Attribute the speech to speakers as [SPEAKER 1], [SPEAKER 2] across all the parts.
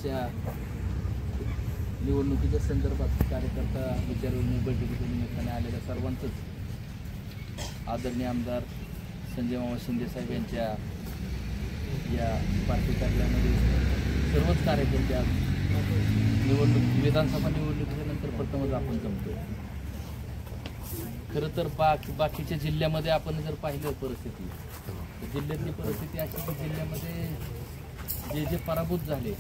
[SPEAKER 1] आजच्या निवडणुकीच्या संदर्भात कार्यकर्ता विचारविनिमय बैठकीच्या निमित्ताने आलेल्या सर्वांचंच आदरणीय आमदार संजय मामा शिंदे साहेब यांच्या या पार्टी कार्यालयामध्ये सर्वच कार्यकर्ते आज विधानसभा निवडणुकीच्या नंतर प्रथमच आपण जमतो. खरं तर बाकीच्या जिल्ह्यामध्ये आपण जर पाहिलं परिस्थिती, जिल्ह्यातली परिस्थिती अशी की जिल्ह्यामध्ये जे पराभूत झाले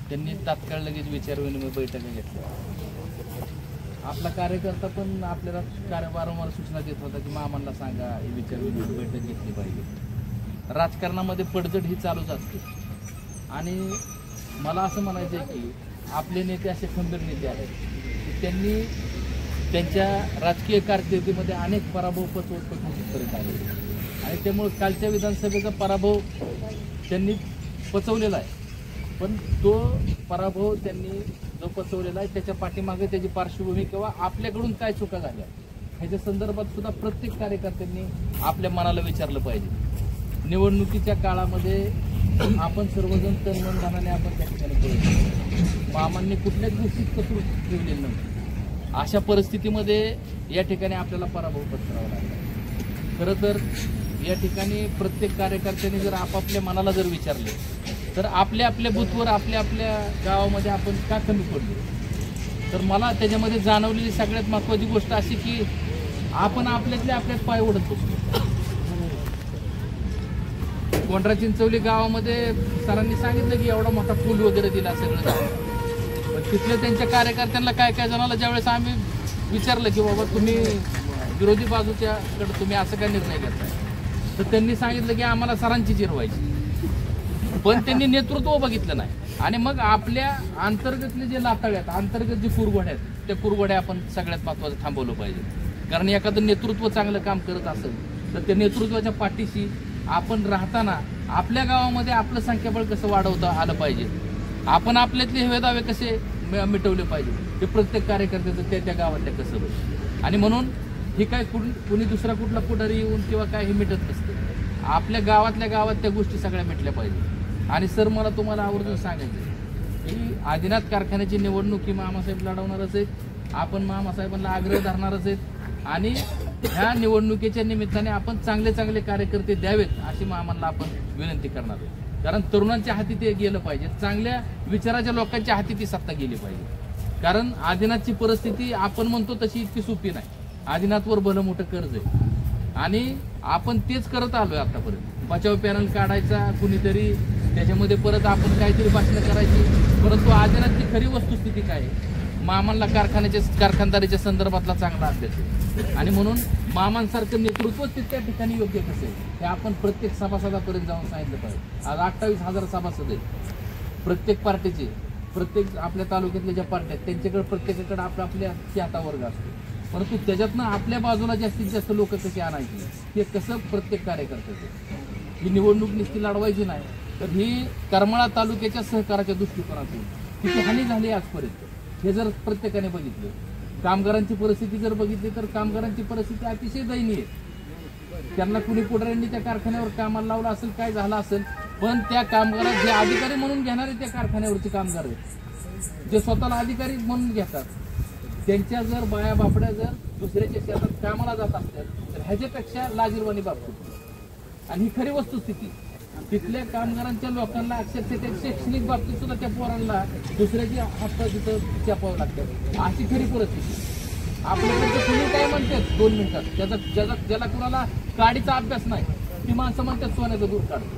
[SPEAKER 1] त्यांनी तात्काळ लगेच विचारविनिमय बैठका घेतल्या. आपला कार्यकर्ता पण आपल्याला वारंवार सूचना देत होता की मामांना सांगा ही विचारविनिमय बैठक घेतली पाहिजे. राजकारणामध्ये पडझड ही चालूच असते आणि मला असं म्हणायचं आहे की आपले नेते असे खंबीर नेते आहेत की त्यांनी त्यांच्या राजकीय कारकिर्दीमध्ये अनेक पराभव पचवत करत आले आणि त्यामुळे कालच्या विधानसभेचा पराभव त्यांनी पचवलेला आहे. पण तो पराभव त्यांनी जो पचवलेला आहे त्याच्या पाठीमागे त्याची पार्श्वभूमी किंवा आपल्याकडून काय चुका झाल्या ह्याच्या संदर्भात सुद्धा प्रत्येक कार्यकर्त्यांनी आपल्या मनाला विचारलं पाहिजे. निवडणुकीच्या काळामध्ये आपण सर्वजण तनमनधनाने आपण त्या ठिकाणी केलं, मामांनी कुठल्याच गोष्टीत कसूर ठेवलेली नव्हती. अशा परिस्थितीमध्ये या ठिकाणी आपल्याला पराभव पत्करावा लागला. खरं तर या ठिकाणी प्रत्येक कार्यकर्त्यांनी जर आपापल्या मनाला जर विचारले तर आपल्या आपल्या बूथवर आपल्या आपल्या गावामध्ये आपण का कमी पडलो, तर मला त्याच्यामध्ये जाणवलेली सगळ्यात महत्त्वाची गोष्ट अशी की आपण आपल्यात पाय ओढत बसतो. कोंढरा चिंचवली गावामध्ये सरांनी सांगितलं की एवढा मोठा पूल वगैरे दिला सगळं, पण तिथल्या त्यांच्या कार्यकर्त्यांना काय जणाला ज्यावेळेस आम्ही विचारलं की बाबा तुम्ही विरोधी बाजूच्याकडे तुम्ही असं काय निर्णय घेताय, तर त्यांनी सांगितलं की आम्हाला सरांची जिरवायची. पण त्यांनी नेतृत्व बघितलं नाही आणि मग आपल्या अंतर्गतले जे लाताळे आहेत, अंतर्गत जे कुरघोड्या आहेत त्या कुरघोड्या आपण सगळ्यात महत्त्वाचं थांबवलं पाहिजे. कारण एखादं नेतृत्व चांगलं काम करत असेल तर त्या नेतृत्वाच्या पाठीशी आपण राहताना आपल्या गावामध्ये आपलं संख्याबळ कसं वाढवता आलं पाहिजे, आपण आपल्यातले हेवे दावे कसे मिटवले पाहिजे ते प्रत्येक कार्यकर्त्याचं त्या गावातल्या कसं होईल. आणि म्हणून हे काय कुणी दुसरा कुठला पुढारी येऊन किंवा काय हे मिटत नसते, आपल्या गावातल्या गावात त्या गोष्टी सगळ्या मिटल्या पाहिजे. आणि सर मला तुम्हाला आवर्जून सांगायचं की आदिनाथ कारखान्याची निवडणूक ही मामासाहेब लढवणारच आहेत, आपण मामासाहेबांना आग्रह धरणारच आहेत आणि ह्या निवडणुकीच्या निमित्ताने आपण चांगले चांगले कार्यकर्ते द्यावेत अशी मामांना आपण विनंती करणार आहोत. कारण तरुणांच्या हाती ते गेलं पाहिजे, चांगल्या विचाराच्या लोकांच्या हाती ती सत्ता गेली पाहिजे. कारण आदिनाथची परिस्थिती आपण म्हणतो तशी इतकी सोपी नाही. आदिनाथवर भलं मोठं कर्ज आहे आणि आपण तेच करत आलोय आतापर्यंत. बचाव पॅनल काढायचा कुणीतरी, त्याच्यामध्ये परत आपण काहीतरी भाषणं करायची, परंतु आदिनाथची खरी वस्तुस्थिती काय आहे, मामांना कारखानदारीच्या संदर्भातला चांगला अभ्यास आहे आणि म्हणून मामांसारखं नेतृत्व त्या ठिकाणी योग्य कसं आहे हे आपण प्रत्येक सभासदापर्यंत जाऊन सांगितलं पाहिजे. आज 28,000 सभासद आहेत प्रत्येक पार्टीचे, प्रत्येक आपल्या तालुक्यातल्या ज्या पार्ट्या आहेत त्यांच्याकडे प्रत्येकाकडे आपल्या चाहता वर्ग असतो, परंतु त्याच्यातनं आपल्या बाजूला जास्तीत जास्त लोक कशी आणायची हे कसं प्रत्येक कार्यकर्त्याचं. ही निवडणूक नुसती लढवायची नाही तर ही करमाळा तालुक्याच्या सहकाराच्या दृष्टिकोनातून किती हानी झाली आजपर्यंत हे जर प्रत्येकाने बघितलं, कामगारांची परिस्थिती जर बघितली तर कामगारांची परिस्थिती अतिशय दयनीय आहे. त्यांना कुणी पुढाऱ्यांनी त्या कारखान्यावर कामाला लावलं असेल, काय झालं असेल, पण त्या कामगारात जे अधिकारी म्हणून घेणारे त्या कारखान्यावरचे कामगार आहेत, जे स्वतःला अधिकारी म्हणून घेतात, त्यांच्या जर बाया बापड्या जर दुसऱ्याच्या शेतात कामाला जात असतात तर ह्याच्यापेक्षा लाजीरवाणी बाबतीत. आणि ही खरी वस्तुस्थिती तिथल्या कामगारांच्या लोकांना अक्षरशः त्या शैक्षणिक बाबतीत सुद्धा त्या पोरांना दुसऱ्याची हप्ता तिथं चपावं लागतात, अशी खरी परिस्थिती. आपल्याकडे तुम्ही काय म्हणतात 2 मिनिटात ज्याला कुणाला गाडीचा अभ्यास नाही ती माणसं म्हणतात सोन्याचं दूर काढतो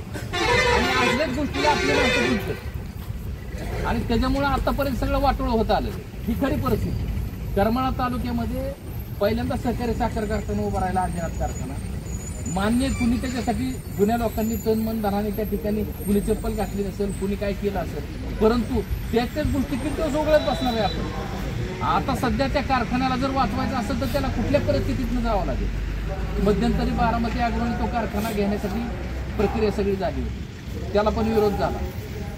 [SPEAKER 1] आणि असल्याच गोष्टीला आपली माणसं बोलतात आणि त्याच्यामुळे आतापर्यंत सगळं वाटोळं होत आलं. ही खरी परिस्थिती. करमाळा तालुक्यामध्ये पहिल्यांदा सहकारी साखर कारखाना उभा राहिला, आदिनाथ कारखाना. मान्य कुणी त्याच्यासाठी जुन्या लोकांनी तन मन धनाने त्या ठिकाणी कुणी चप्पल घातली नसेल, कुणी काय केलं असेल, परंतु त्याच्याच गोष्टी किती दिवस उघडत बसणार आहे आपण. आता सध्या त्या कारखान्याला जर वाचवायचं असेल तर त्याला कुठल्या परिस्थितीतनं जावं लागेल. मध्यंतरी बारामती अग्रणी तो कारखाना घेण्यासाठी प्रक्रिया सगळी झाली होती, त्याला पण विरोध झाला,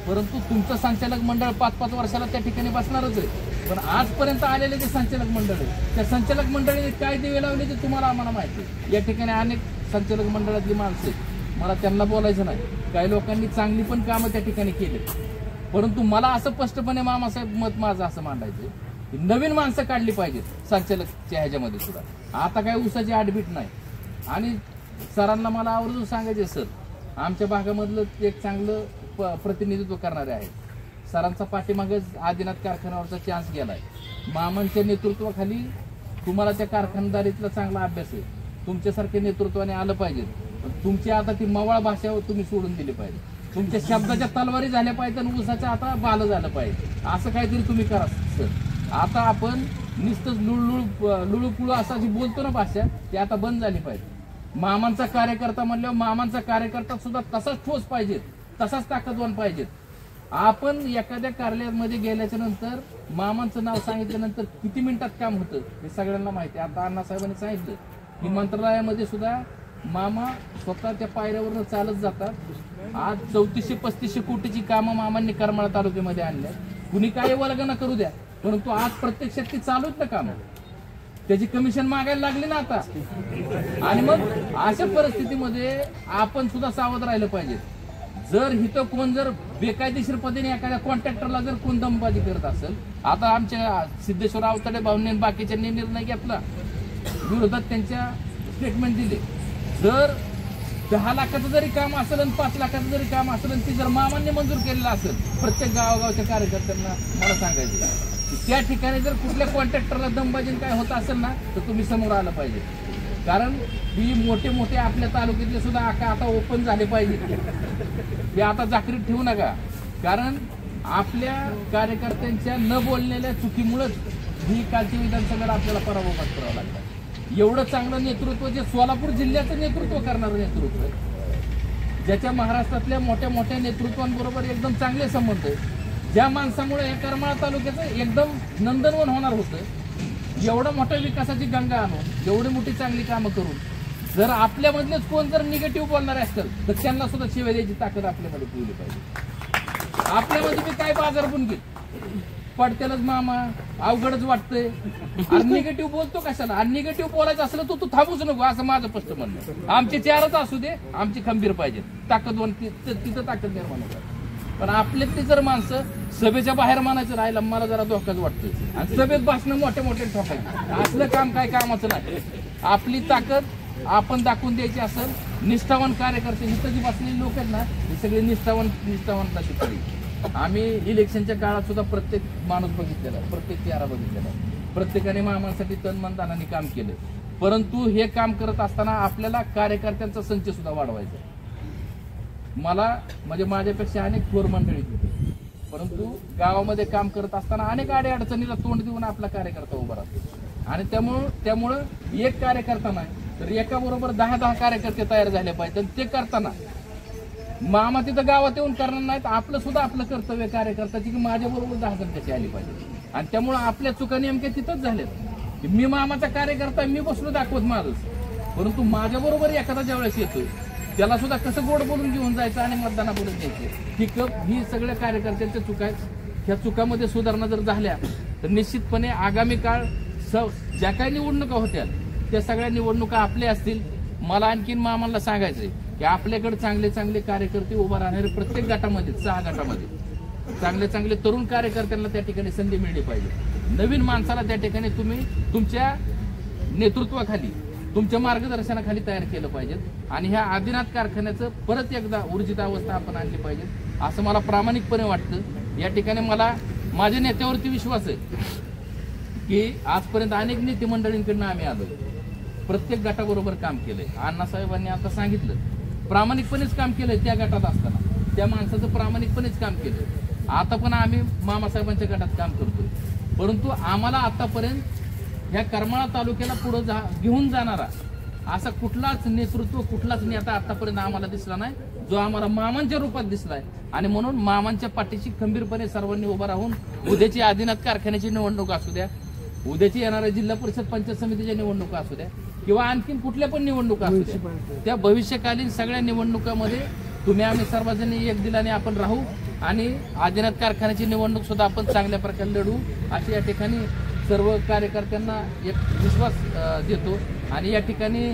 [SPEAKER 1] परंतु तुमचं संचालक मंडळ 5-5 वर्षाला त्या ठिकाणी बसणारच आहे. पण आजपर्यंत आलेले जे संचालक मंडळ आहे त्या संचालक मंडळाने काय दिवे लावले ते तुम्हाला आम्हाला माहिती आहे. या ठिकाणी अनेक संचालक मंडळातली माणसं आहेत, मला त्यांना बोलायचं नाही. काही लोकांनी चांगली पण कामं त्या ठिकाणी केली, परंतु मला असं स्पष्टपणे मामासाहेब मत माझं असं मांडायचं की नवीन माणसं काढली पाहिजेत संचालकच्या ह्याच्यामध्ये सुद्धा। आता काय ऊसाची आडबीट नाही। आणि सरांना मला आवर्जून सांगायचे, सर आमच्या भागामधलं एक चांगलं प्रतिनिधित्व करणारे आहेत। सरांचा पाठीमागच आदिनाथ कारखान्यावरचा चान्स गेलाय। मामांच्या नेतृत्वाखाली तुम्हाला त्या कारखानदारीतला चांगला अभ्यास आहे। तुमच्यासारख्या नेतृत्वाने आलं पाहिजे। तुमची आता ती मवाळ भाषा तुम्ही सोडून दिली पाहिजे। तुमच्या शब्दाच्या तलवारी झाल्या पाहिजे आणि ऊसाच्या आता बाल झालं पाहिजे। असं काहीतरी तुम्ही करा सर। आता आपण नुसतंच लुळुपुळू असा जी बोलतो ना भाषा, ती आता बंद झाली पाहिजे। मामांचा कार्यकर्ता म्हणल्यावर मामांचा कार्यकर्ता सुद्धा तसाच ठोस पाहिजे, तसाच ताकदवान पाहिजे। आपण एखाद्या कार्यालयामध्ये गेल्याच्या नंतर मामांचं नाव सांगितल्यानंतर किती मिनिटात काम होतं हे सगळ्यांना माहिती आहे। आता अण्णासाहेबांनी सांगितलं की मंत्रालयामध्ये सुद्धा मामा स्वतः त्या पायऱ्यावरून चालत जातात। आज 3400-3500 कोटीची कामं मामांनी करमाळा तालुक्यामध्ये आणल्या। कुणी काय वल्गना करू द्या, परंतु आज प्रत्यक्षात ती चालूच ना कामं, त्याची कमिशन मागायला लागली ना आता। आणि मग अशा परिस्थितीमध्ये आपण सुद्धा सावध राहिलं पाहिजे। जर हिथं कोण जर बेकायदेशीर पद्धतीने एखाद्या कॉन्ट्रॅक्टरला जर कोण दमबाजी करत असेल, आता आमच्या सिद्धेश्वर आवताडे भाऊंनी बाकीच्यांनी निर्णय घेतला, विरोधात त्यांच्या स्टेटमेंट दिले। जर 10 लाखाचं जरी काम असेल आणि 5 लाखाचं जरी काम असेल आणि ती जर मामांनी मंजूर केलेलं असेल, प्रत्येक गावागावच्या कार्यकर्त्यांना मला सांगायचं की त्या ठिकाणी जर कुठल्या कॉन्ट्रॅक्टरला दमबाजी काय होत असेल ना, तर तुम्ही समोर आलं पाहिजे। कारण ही मोठे मोठे आपल्या तालुक्यातले सुद्धा आता ओपन झाले पाहिजे। हे आता जाकरीत ठेवू नका, कारण आपल्या कार्यकर्त्यांच्या न बोललेल्या चुकीमुळेच ही कालची विधानसभेला आपल्याला पराभव पत्करावा लागला। एवढं चांगलं नेतृत्व जे सोलापूर जिल्ह्याचं नेतृत्व करणारं नेतृत्व आहे, ज्याच्या महाराष्ट्रातल्या मोठ्या मोठ्या नेतृत्वांबरोबर एकदम चांगले संबंध आहे, ज्या माणसामुळे या करमाळा तालुक्याचं एकदम नंदनवन होणार होतं, एवढा मोठ्या विकासाची गंगा आणून एवढी मोठी चांगली कामं करून जर आपल्यामधलेच कोण जर निगेटिव्ह बोलणारे असतील तर त्यांना सुद्धा शिवाय द्यायची ताकद आपल्यामध्ये ठेवली पाहिजे। आपल्यामध्ये मी काय बाजार पण घेत पडतेलच मामा अवघडच वाटतंय, अरे निगेटिव्ह बोलतो कशाला? आणि निगेटिव्ह बोलायचं असलं तर तू थांबूच नको, असं माझं स्पष्ट म्हणणं। आमचे 4च असू दे, आमची खंबीर पाहिजे, ताकदवान, तिथं ताकद निर्माण होतात। पण आपल्यातली जर माणसं सभेच्या बाहेर मानायचं राहिलं, मला जरा धोकाच वाटतोय। आणि सभेत भाषणं मोठे मोठे ठोकायचे, असलं काम काय कामाचं नाही। आपली ताकद आपण दाखवून द्यायची असेल, निष्ठावान कार्यकर्ते इथं जी बसलेली लोक आहेत ना, हे सगळे निष्ठावान तशी। आम्ही इलेक्शनच्या काळात सुद्धा प्रत्येक माणूस बघितलेला, प्रत्येक चेहरा बघितलेला, प्रत्येकाने मामांसाठी तन मन धनाने काम केलं। परंतु हे काम करत असताना आपल्याला कार्यकर्त्यांचा संच सुद्धा वाढवायचा। मला म्हणजे माझ्यापेक्षा अनेक थोर मंडळी होती, परंतु गावामध्ये काम करत असताना अनेक अडचणीला तोंड देऊन आपला कार्यकर्ता उभा राहतो। आणि त्यामुळं एक कार्यकर्ता नाही तर एका बरोबर 10 कार्यकर्ते तयार झाले पाहिजे। ते करताना मामा तिथं गावात येऊन करणार नाहीत, आपलं सुद्धा आपलं कर्तव्य कार्यकर्त्याची की माझ्या बरोबर 10 जण कशी आली पाहिजे। आणि त्यामुळे आपल्या चुका नेमक्या तिथंच झाल्यात की मी मामाचा कार्यकर्ता, मी बसलो दाखवत माझंच, परंतु माझ्या बरोबर एखादा ज्यावेळेस येतो त्याला सुद्धा कसं गोड बोलून घेऊन जायचं आणि मतदाना बोलून द्यायचं। ही सगळ्या कार्यकर्त्यांच्या चुका आहेत। ह्या चुकामध्ये सुधारणा जर झाल्या तर निश्चितपणे आगामी काळ ज्या काही निवडणुका होत्या त्या सगळ्या निवडणुका आपल्या असतील। मला आणखीन मामाला सांगायचंय की आपल्याकडे चांगले चांगले कार्यकर्ते उभा राहणारे प्रत्येक गटामध्ये 6 गटामध्ये चांगले चांगले तरुण कार्यकर्त्यांना त्या ठिकाणी संधी मिळली पाहिजे। नवीन माणसाला त्या ठिकाणी तुम्ही तुमच्या नेतृत्वाखाली, तुमच्या मार्गदर्शनाखाली तयार केलं पाहिजे। आणि ह्या आदिनाथ कारखान्याचं परत एकदा ऊर्जित अवस्था आपण आणली पाहिजे असं मला प्रामाणिकपणे वाटतं। या ठिकाणी मला माझ्या नेत्यावरती विश्वास आहे की आजपर्यंत अनेक नेते मंडळींकडून आम्ही आलो, प्रत्येक गटाबरोबर काम केलंय। अण्णासाहेबांनी आता सांगितलं प्रामाणिकपणेच काम केलंय, त्या गटात असताना त्या माणसाचं प्रामाणिकपणेच काम केलंय। आता पण आम्ही मामासाहेबांच्या गटात काम करतोय, परंतु आम्हाला आतापर्यंत ह्या करमाळा तालुक्याला पुढे घेऊन जाणारा असा कुठलाच नेतृत्व, कुठलाच नेता आतापर्यंत आम्हाला दिसला नाही जो आम्हाला मामांच्या रूपात दिसलाय। आणि म्हणून मामांच्या पाठीशी खंबीरपणे सर्वांनी उभा राहून उद्याची आदिनाथ कारखान्याची निवडणूक असू द्या, उद्याची येणाऱ्या जिल्हा परिषद पंचायत समितीच्या निवडणुका असू द्या किंवा आणखीन कुठल्या पण निवडणुका असू द्या, त्या भविष्यकालीन सगळ्या निवडणुकामध्ये तुम्ही आम्ही सर्वजणी एक दिलाने आपण राहू आणि आदिनाथ कारखान्याची निवडणूक सुद्धा आपण चांगल्या प्रकारे लढू अशी या ठिकाणी सर्व कार्यकर्त्यांना एक विश्वास देतो। आणि या ठिकाणी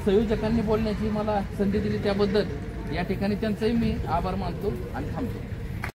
[SPEAKER 1] संयोजकांनी बोलण्याची मला संधी दिली त्याबद्दल या ठिकाणी त्यांचंही मी आभार मानतो आणि थांबतो।